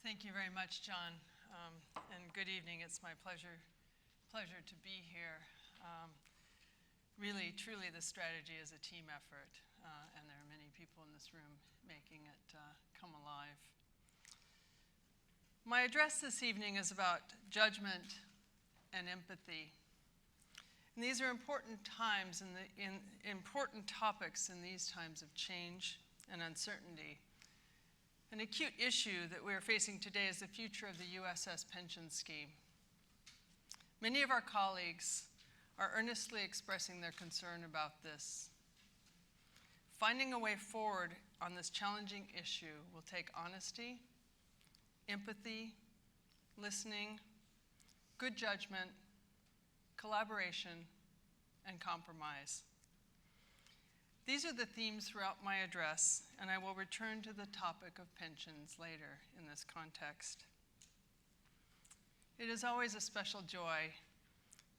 Thank you very much, John, and good evening. It's my pleasure to be here. Really, truly, this strategy is a team effort, and there are many people in this room making it come alive. My address this evening is about judgment and empathy. And these are important times important topics in these times of change and uncertainty. An acute issue that we are facing today is the future of the USS pension scheme. Many of our colleagues are earnestly expressing their concern about this. Finding a way forward on this challenging issue will take honesty, empathy, listening, good judgment, collaboration, and compromise. These are the themes throughout my address, and I will return to the topic of pensions later in this context. It is always a special joy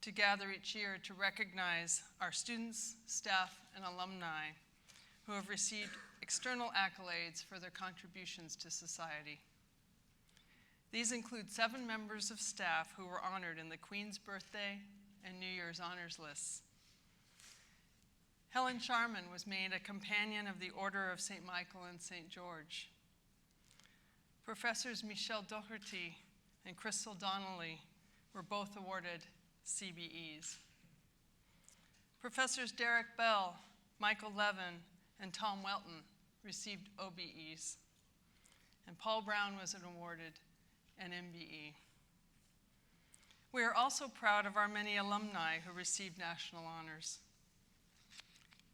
to gather each year to recognize our students, staff, and alumni who have received external accolades for their contributions to society. These include 7 members of staff who were honored in the Queen's Birthday and New Year's honors lists. Helen Sharman was made a Companion of the Order of St. Michael and St. George. Professors Michelle Doherty and Crystal Donnelly were both awarded CBEs. Professors Derek Bell, Michael Levin, and Tom Welton received OBEs. And Paul Brown was awarded an MBE. We are also proud of our many alumni who received national honors.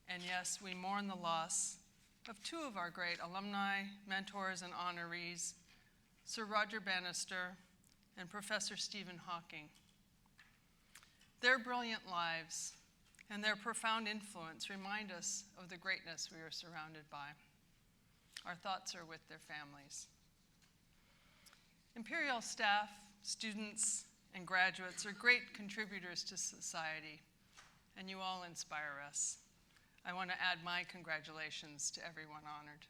And yes, we mourn the loss of 2 of our great alumni, mentors, and honorees, Sir Roger Bannister and Professor Stephen Hawking. Their brilliant lives and their profound influence remind us of the greatness we are surrounded by. Our thoughts are with their families. Imperial staff, students, and graduates are great contributors to society, and you all inspire us. I want to add my congratulations to everyone honored.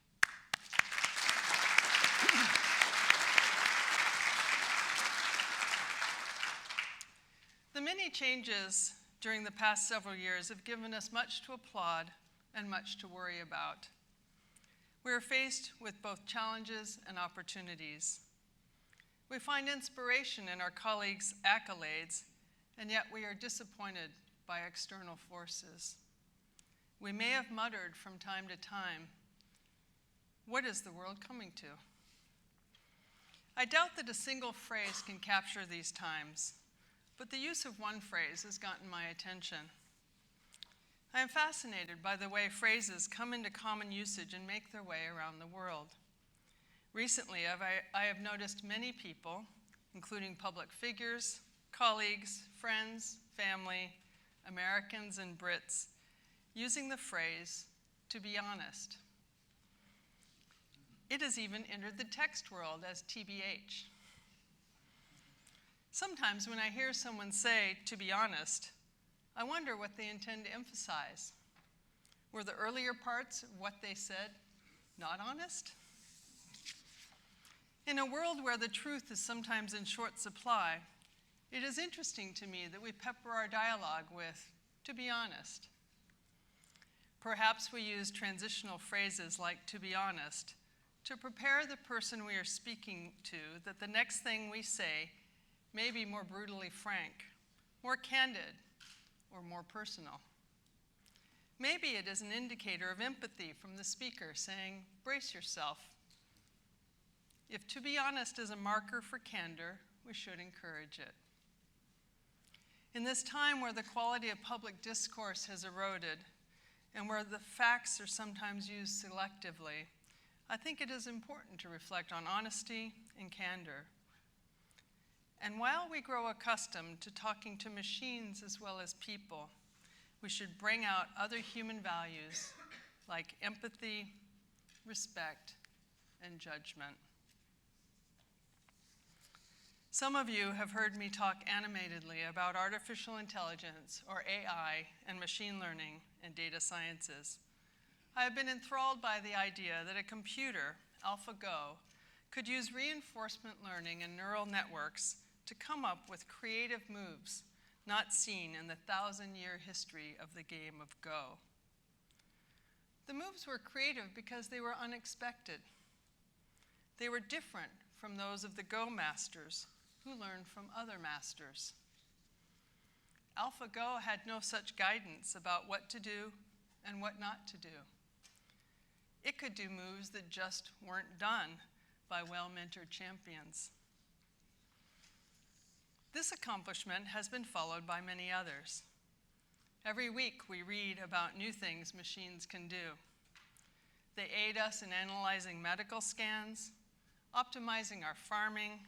The many changes during the past several years have given us much to applaud and much to worry about. We are faced with both challenges and opportunities. We find inspiration in our colleagues' accolades, and yet we are disappointed by external forces. We may have muttered from time to time, "What is the world coming to?" I doubt that a single phrase can capture these times, but the use of one phrase has gotten my attention. I am fascinated by the way phrases come into common usage and make their way around the world. Recently, I have noticed many people, including public figures, colleagues, friends, family, Americans, and Brits, using the phrase, "to be honest." It has even entered the text world as TBH. Sometimes when I hear someone say, "to be honest," I wonder what they intend to emphasize. Were the earlier parts of what they said not honest? In a world where the truth is sometimes in short supply, it is interesting to me that we pepper our dialogue with, "to be honest." Perhaps we use transitional phrases like "to be honest" to prepare the person we are speaking to that the next thing we say may be more brutally frank, more candid, or more personal. Maybe it is an indicator of empathy from the speaker saying, "Brace yourself." If "to be honest" is a marker for candor, we should encourage it. In this time where the quality of public discourse has eroded, and where the facts are sometimes used selectively, I think it is important to reflect on honesty and candor. And while we grow accustomed to talking to machines as well as people, we should bring out other human values like empathy, respect, and judgment. Some of you have heard me talk animatedly about artificial intelligence, or AI, and machine learning and data sciences. I have been enthralled by the idea that a computer, AlphaGo, could use reinforcement learning and neural networks to come up with creative moves not seen in the 1,000-year history of the game of Go. The moves were creative because they were unexpected. They were different from those of the Go masters who learned from other masters. AlphaGo had no such guidance about what to do and what not to do. It could do moves that just weren't done by well-mentored champions. This accomplishment has been followed by many others. Every week we read about new things machines can do. They aid us in analyzing medical scans, optimizing our farming,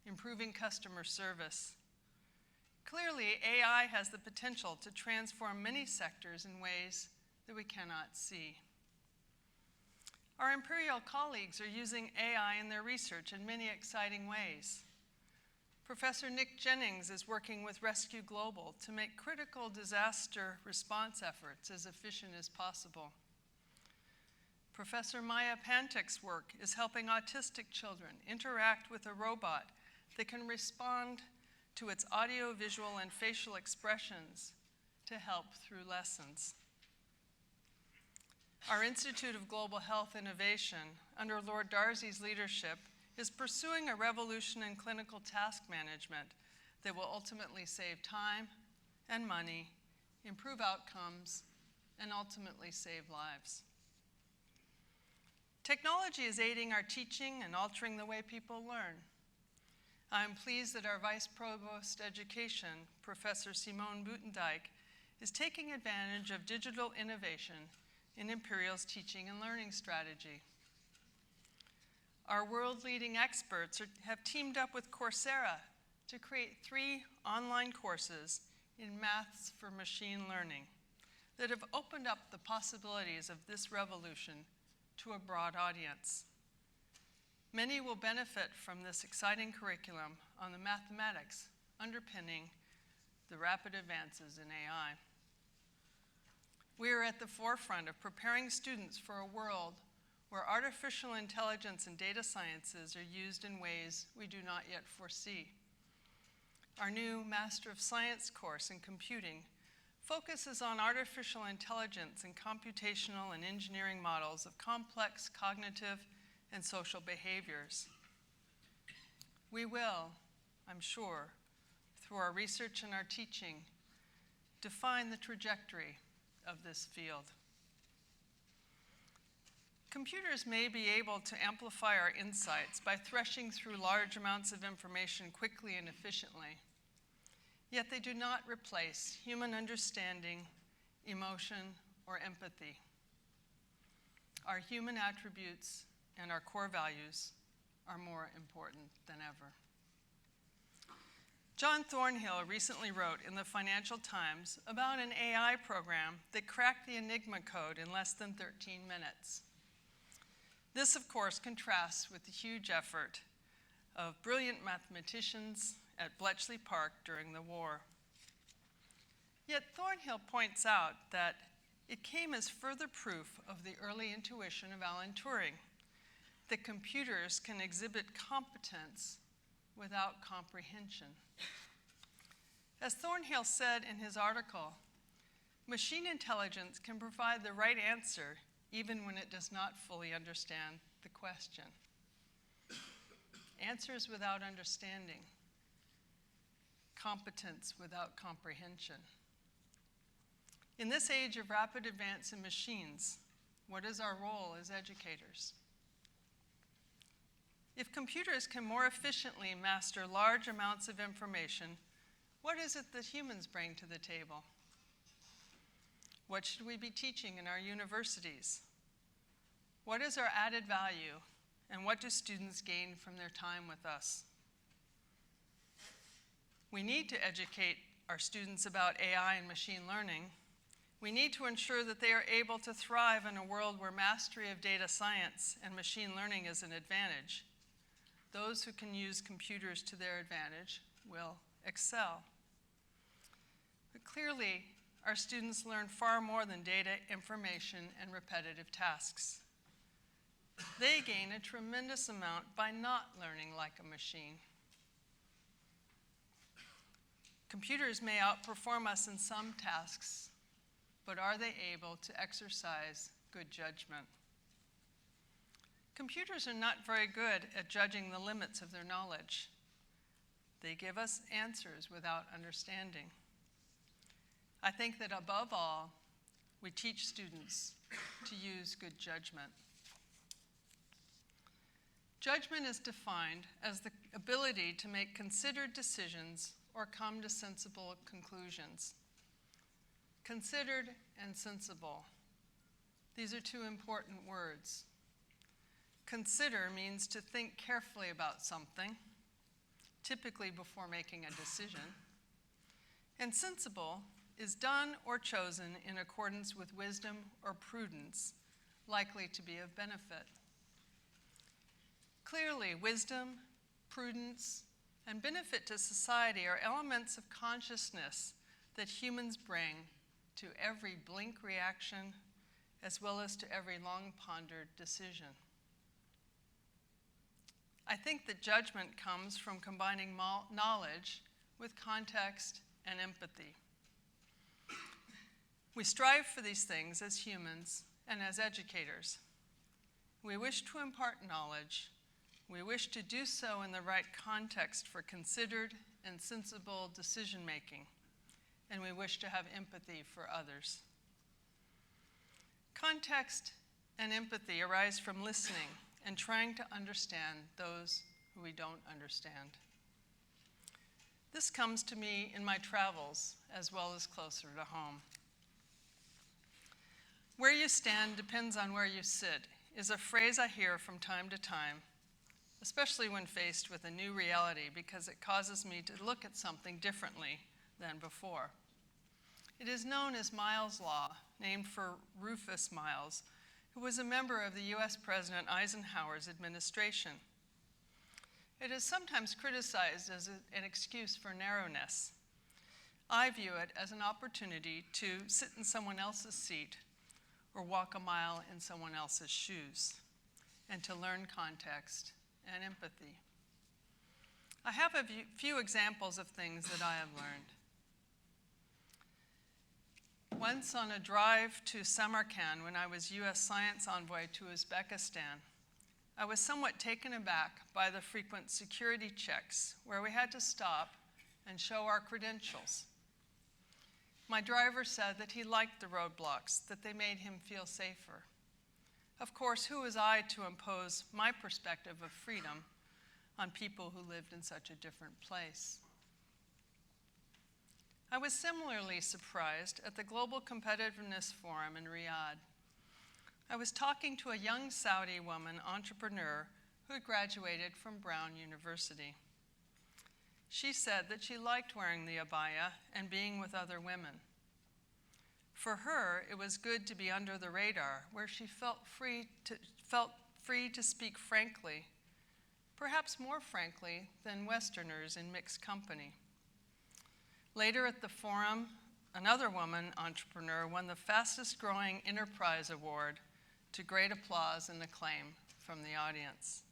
improving customer service. Clearly, AI has the potential to transform many sectors in ways that we cannot see. Our Imperial colleagues are using AI in their research in many exciting ways. Professor Nick Jennings is working with Rescue Global to make critical disaster response efforts as efficient as possible. Professor Maya Pantek's work is helping autistic children interact with a robot that can respond to its audio, visual, and facial expressions to help through lessons. Our Institute of Global Health Innovation, under Lord Darcy's leadership, is pursuing a revolution in clinical task management that will ultimately save time and money, improve outcomes, and ultimately save lives. Technology is aiding our teaching and altering the way people learn. I am pleased that our Vice Provost Education, Professor Simone Buitendijk, is taking advantage of digital innovation in Imperial's teaching and learning strategy. Our world-leading experts have teamed up with Coursera to create 3 online courses in Maths for Machine Learning that have opened up the possibilities of this revolution to a broad audience. Many will benefit from this exciting curriculum on the mathematics underpinning the rapid advances in AI. We are at the forefront of preparing students for a world where artificial intelligence and data sciences are used in ways we do not yet foresee. Our new Master of Science course in computing focuses on artificial intelligence and computational and engineering models of complex cognitive and social behaviors. We will, I'm sure, through our research and our teaching, define the trajectory of this field. Computers may be able to amplify our insights by threshing through large amounts of information quickly and efficiently, yet they do not replace human understanding, emotion, or empathy. Our human attributes and our core values are more important than ever. John Thornhill recently wrote in the Financial Times about an AI program that cracked the Enigma Code in less than 13 minutes. This, of course, contrasts with the huge effort of brilliant mathematicians at Bletchley Park during the war. Yet Thornhill points out that it came as further proof of the early intuition of Alan Turing, that computers can exhibit competence without comprehension. As Thornhill said in his article, machine intelligence can provide the right answer even when it does not fully understand the question. Answers without understanding, competence without comprehension. In this age of rapid advance in machines, what is our role as educators? If computers can more efficiently master large amounts of information, what is it that humans bring to the table? What should we be teaching in our universities? What is our added value, and what do students gain from their time with us? We need to educate our students about AI and machine learning. We need to ensure that they are able to thrive in a world where mastery of data science and machine learning is an advantage. Those who can use computers to their advantage will excel. But clearly, our students learn far more than data, information, and repetitive tasks. they gain a tremendous amount by not learning like a machine. Computers may outperform us in some tasks, but are they able to exercise good judgment? Computers are not very good at judging the limits of their knowledge. They give us answers without understanding. I think that above all, we teach students to use good judgment. Judgment is defined as the ability to make considered decisions or come to sensible conclusions. Considered and sensible. These are two important words. Consider means to think carefully about something, typically before making a decision. And sensible is done or chosen in accordance with wisdom or prudence, likely to be of benefit. Clearly, wisdom, prudence, and benefit to society are elements of consciousness that humans bring to every blink reaction, as well as to every long-pondered decision. I think that judgment comes from combining knowledge with context and empathy. We strive for these things as humans and as educators. We wish to impart knowledge. We wish to do so in the right context for considered and sensible decision-making, and we wish to have empathy for others. Context and empathy arise from listening and trying to understand those who we don't understand. This comes to me in my travels as well as closer to home. Where you stand depends on where you sit is a phrase I hear from time to time, especially when faced with a new reality, because it causes me to look at something differently than before. It is known as Miles' Law, named for Rufus Miles, who was a member of the U.S. President Eisenhower's administration. It is sometimes criticized as an excuse for narrowness. I view it as an opportunity to sit in someone else's seat or walk a mile in someone else's shoes, and to learn context and empathy. I have a few examples of things that I have learned. Once on a drive to Samarkand when I was U.S. Science Envoy to Uzbekistan, I was somewhat taken aback by the frequent security checks where we had to stop and show our credentials. My driver said that he liked the roadblocks, that they made him feel safer. Of course, who was I to impose my perspective of freedom on people who lived in such a different place? I was similarly surprised at the Global Competitiveness Forum in Riyadh. I was talking to a young Saudi woman entrepreneur who had graduated from Brown University. She said that she liked wearing the abaya and being with other women. For her, it was good to be under the radar, where she felt free to speak frankly, perhaps more frankly than Westerners in mixed company. Later at the forum, another woman entrepreneur won the fastest growing enterprise award, to great applause and acclaim from the audience.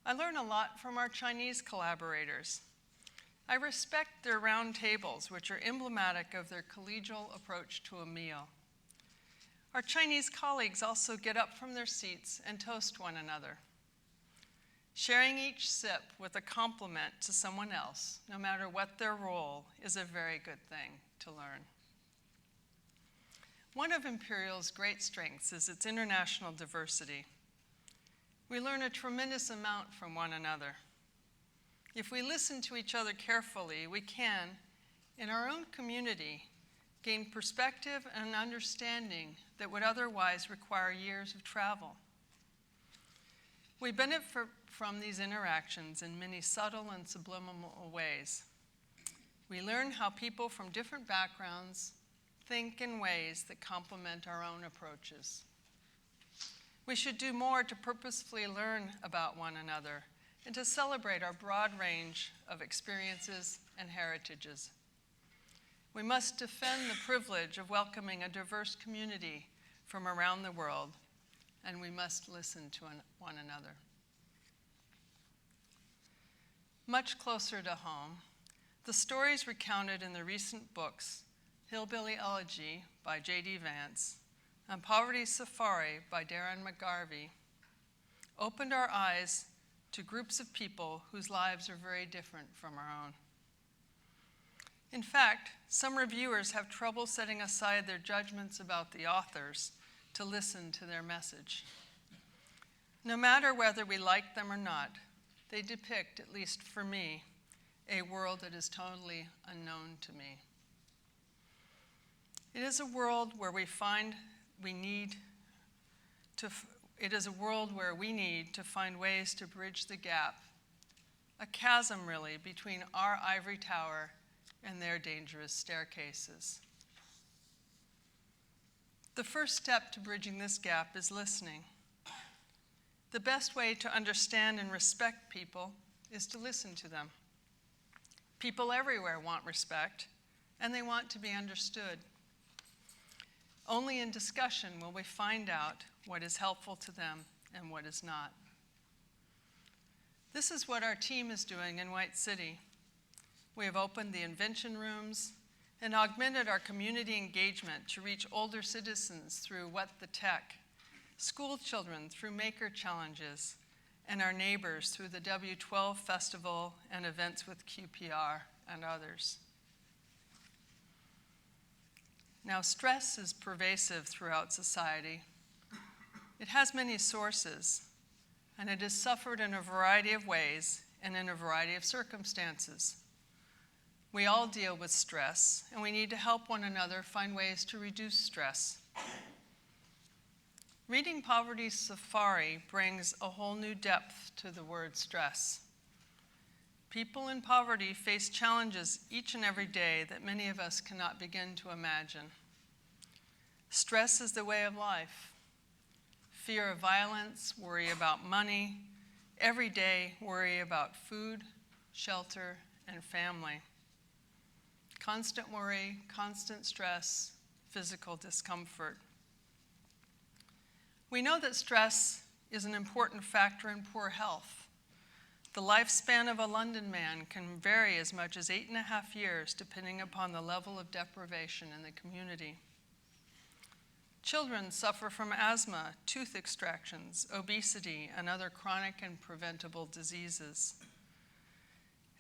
I learn a lot from our Chinese collaborators. I respect their round tables, which are emblematic of their collegial approach to a meal. Our Chinese colleagues also get up from their seats and toast one another. Sharing each sip with a compliment to someone else, no matter what their role, is a very good thing to learn. One of Imperial's great strengths is its international diversity. We learn a tremendous amount from one another. If we listen to each other carefully, we can, in our own community, gain perspective and understanding that would otherwise require years of travel. We benefit from these interactions in many subtle and subliminal ways. We learn how people from different backgrounds think in ways that complement our own approaches. We should do more to purposefully learn about one another and to celebrate our broad range of experiences and heritages. We must defend the privilege of welcoming a diverse community from around the world and we must listen to one another. Much closer to home, the stories recounted in the recent books Hillbilly Elegy by J.D. Vance and Poverty Safari by Darren McGarvey opened our eyes to groups of people whose lives are very different from our own. In fact, some reviewers have trouble setting aside their judgments about the authors to listen to their message. No matter whether we like them or not, they depict, at least for me, a world that is totally unknown to me. It is a world where we need to find ways to bridge the gap, a chasm really between our ivory tower and their dangerous staircases. The first step to bridging this gap is listening. The best way to understand and respect people is to listen to them. People everywhere want respect, and they want to be understood. Only in discussion will we find out what is helpful to them and what is not. This is what our team is doing in White City. We have opened the invention rooms and augmented our community engagement to reach older citizens through What the Tech, school children through maker challenges, and our neighbors through the W12 Festival and events with QPR and others. Now, stress is pervasive throughout society. It has many sources, and it is suffered in a variety of ways and in a variety of circumstances. We all deal with stress, and we need to help one another find ways to reduce stress. Reading Poverty Safari brings a whole new depth to the word stress. People in poverty face challenges each and every day that many of us cannot begin to imagine. Stress is the way of life. Fear of violence, worry about money, every day worry about food, shelter, and family. Constant worry, constant stress, physical discomfort. We know that stress is an important factor in poor health. The lifespan of a London man can vary as much as 8.5 years, depending upon the level of deprivation in the community. Children suffer from asthma, tooth extractions, obesity, and other chronic and preventable diseases.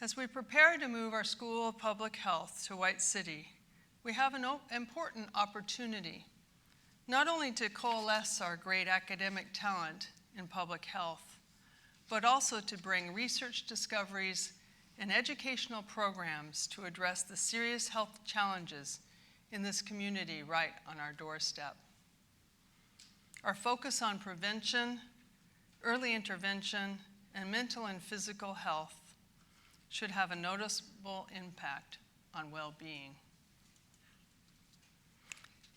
As we prepare to move our School of Public Health to White City, we have an important opportunity, not only to coalesce our great academic talent in public health, but also to bring research discoveries and educational programs to address the serious health challenges in this community right on our doorstep. Our focus on prevention, early intervention, and mental and physical health should have a noticeable impact on well-being.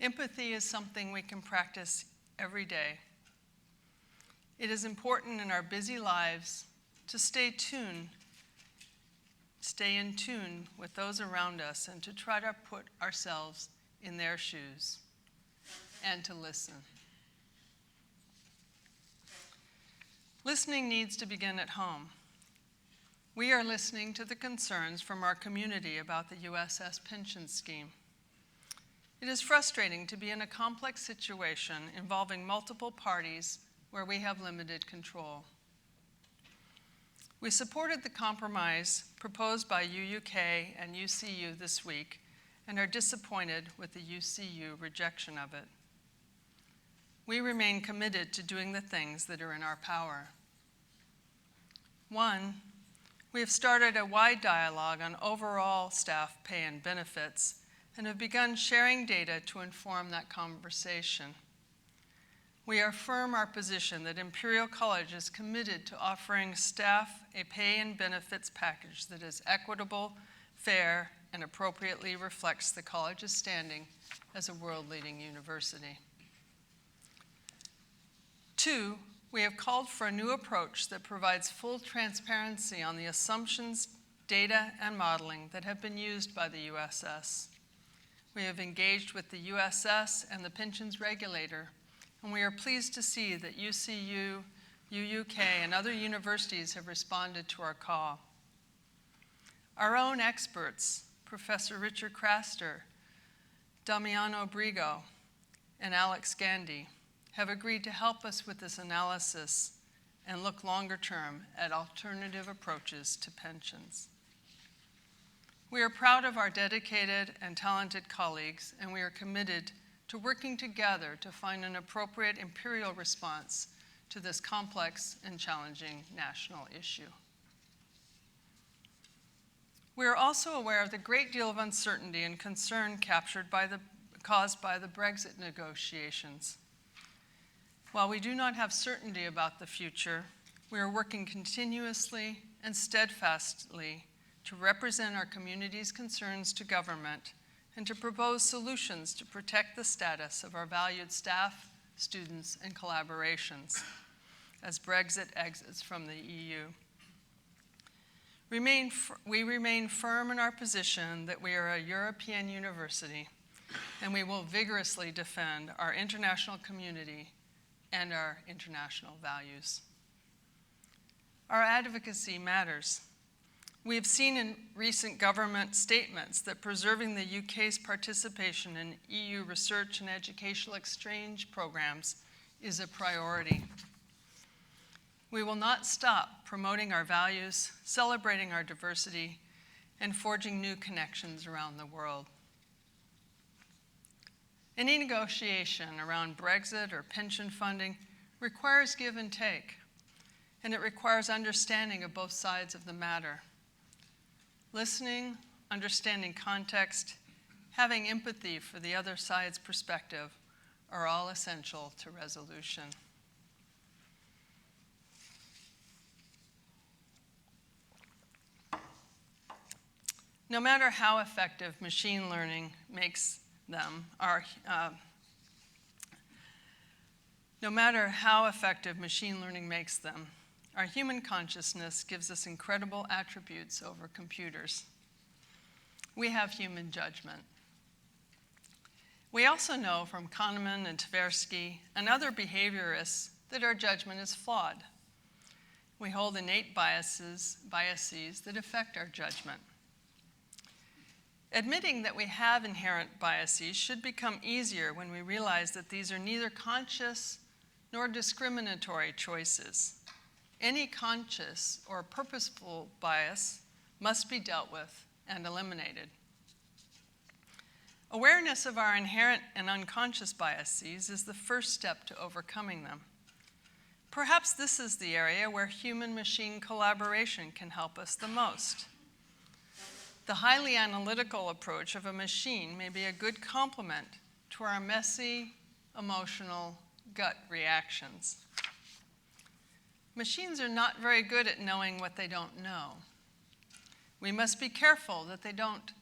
Empathy is something we can practice every day. It is important in our busy lives to stay in tune with those around us and to try to put ourselves in their shoes and to listen. Listening needs to begin at home. We are listening to the concerns from our community about the USS pension scheme. It is frustrating to be in a complex situation involving multiple parties where we have limited control. We supported the compromise proposed by UUK and UCU this week and are disappointed with the UCU rejection of it. We remain committed to doing the things that are in our power. One, we have started a wide dialogue on overall staff pay and benefits and have begun sharing data to inform that conversation. We affirm our position that Imperial College is committed to offering staff a pay and benefits package that is equitable, fair, and appropriately reflects the college's standing as a world-leading university. Two, we have called for a new approach that provides full transparency on the assumptions, data, and modeling that have been used by the USS. We have engaged with the USS and the pensions regulator and we are pleased to see that UCU, UUK, and other universities have responded to our call. Our own experts, Professor Richard Craster, Damiano Brigo, and Alex Gandy, have agreed to help us with this analysis and look longer term at alternative approaches to pensions. We are proud of our dedicated and talented colleagues, and we are committed to working together to find an appropriate Imperial response to this complex and challenging national issue. We are also aware of the great deal of uncertainty and concern caused by the Brexit negotiations. While we do not have certainty about the future, we are working continuously and steadfastly to represent our community's concerns to government and to propose solutions to protect the status of our valued staff, students, and collaborations as Brexit exits from the EU. We remain firm in our position that we are a European university, and we will vigorously defend our international community and our international values. Our advocacy matters. We have seen in recent government statements that preserving the UK's participation in EU research and educational exchange programs is a priority. We will not stop promoting our values, celebrating our diversity, and forging new connections around the world. Any negotiation around Brexit or pension funding requires give and take, and it requires understanding of both sides of the matter. Listening, understanding context, having empathy for the other side's perspective are all essential to resolution. No matter how effective machine learning makes them, our human consciousness gives us incredible attributes over computers. We have human judgment. We also know from Kahneman and Tversky and other behaviorists that our judgment is flawed. We hold innate biases that affect our judgment. Admitting that we have inherent biases should become easier when we realize that these are neither conscious nor discriminatory choices. Any conscious or purposeful bias must be dealt with and eliminated. Awareness of our inherent and unconscious biases is the first step to overcoming them. Perhaps this is the area where human-machine collaboration can help us the most. The highly analytical approach of a machine may be a good complement to our messy, emotional gut reactions. Machines are not very good at knowing what they don't know. We must be careful that they don't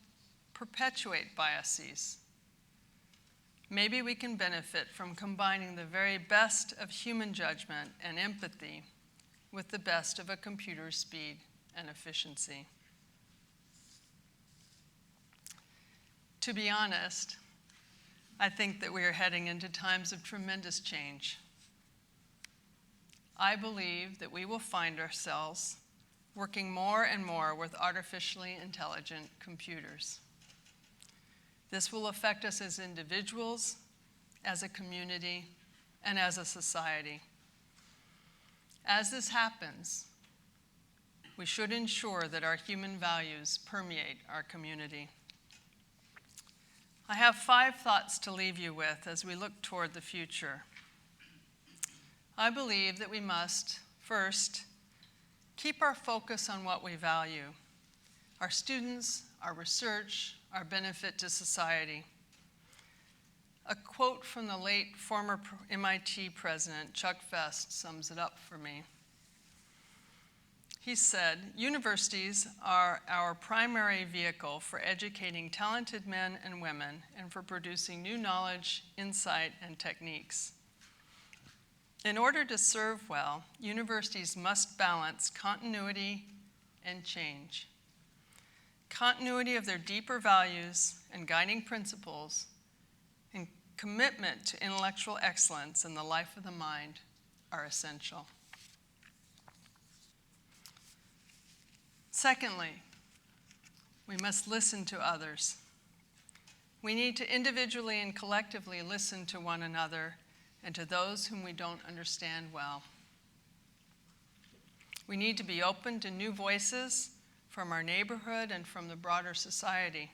perpetuate biases. Maybe we can benefit from combining the very best of human judgment and empathy with the best of a computer's speed and efficiency. To be honest, I think that we are heading into times of tremendous change. I believe that we will find ourselves working more and more with artificially intelligent computers. This will affect us as individuals, as a community, and as a society. As this happens, we should ensure that our human values permeate our community. I have 5 thoughts to leave you with as we look toward the future. I believe that we must, first, keep our focus on what we value: our students, our research, our benefit to society. A quote from the late former MIT president, Chuck Vest, sums it up for me. He said, "Universities are our primary vehicle for educating talented men and women and for producing new knowledge, insight, and techniques. In order to serve well, universities must balance continuity and change. Continuity of their deeper values and guiding principles, and commitment to intellectual excellence and the life of the mind are essential. Secondly, we must listen to others. We need to individually and collectively listen to one another and to those whom we don't understand well. We need to be open to new voices from our neighborhood and from the broader society.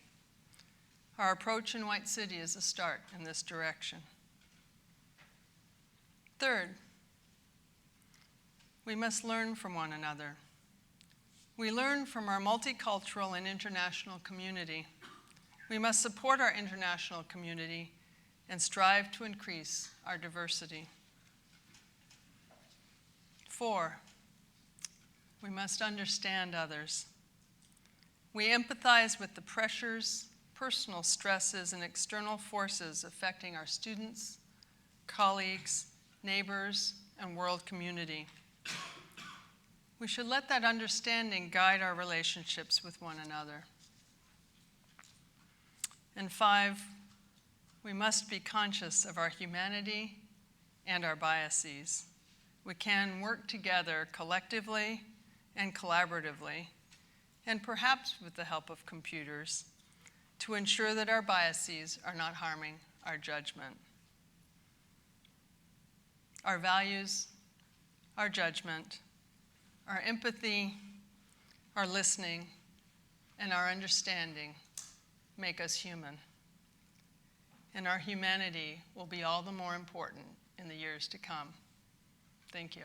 Our approach in White City is a start in this direction. Third, we must learn from one another. We learn from our multicultural and international community. We must support our international community and strive to increase our diversity. 4, we must understand others. We empathize with the pressures, personal stresses, and external forces affecting our students, colleagues, neighbors, and world community. We should let that understanding guide our relationships with one another. And 5, we must be conscious of our humanity and our biases. We can work together collectively and collaboratively, and perhaps with the help of computers, to ensure that our biases are not harming our judgment. Our values, our judgment, our empathy, our listening, and our understanding make us human. And our humanity will be all the more important in the years to come. Thank you.